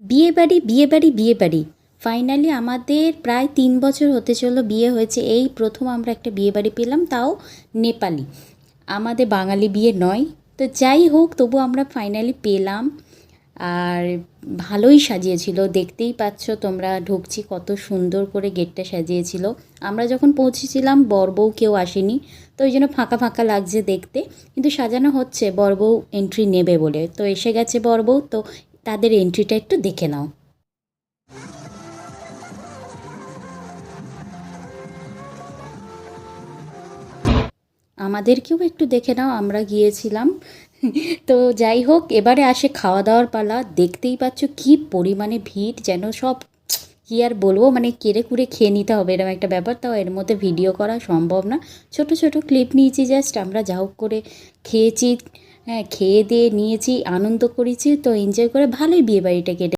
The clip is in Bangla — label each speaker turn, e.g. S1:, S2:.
S1: বিয়েবাড়ি বিয়েবাড়ি বিয়েবাড়ি ফাইনালি আমাদের প্রায় 3 বছর হতে চললো বিয়ে হয়েছে। এই প্রথম আমরা একটা বিয়েবাড়ি পেলাম, তাও নেপালি। আমাদের বাঙালি বিয়ে নয়। তো যাই হোক, তবু আমরা ফাইনালি পেলাম। আর ভালোই সাজিয়েছিল, দেখতেই পাচ্ছ তোমরা। ঢুকছি, কত সুন্দর করে গেটটা সাজিয়েছিল। আমরা যখন পৌঁছেছিলাম বর কেউ আসেনি, তো ওই জন্য ফাঁকা ফাঁকা লাগছে দেখতে। কিন্তু সাজানো হচ্ছে বর এন্ট্রি নেবে বলে। তো এসে গেছে বর, তো তাদের এন্ট্রিটা একটু দেখে নাও। আমাদেরকেও একটু দেখে নাও, আমরা গিয়েছিলাম। তো যাই হোক, এবারে আসে খাওয়া দাওয়ার পালা। দেখতেই পাচ্ছ কি পরিমাণে ভিড়, যেন সব কী আর বলবো, মানে কেড়ে কুড়ে খেয়ে নিতে হবে এরকম একটা ব্যাপার। তাও এর মধ্যে ভিডিও করা সম্ভব না। ছোট ছোট ক্লিপ নিয়েছি জাস্ট। আমরা যা হোক করে খেয়েছি। হ্যাঁ, খেয়ে দিয়ে নিয়েছি, আনন্দ করেছি, তো এনজয় করে ভালোই বিয়েবাড়িটা কেটে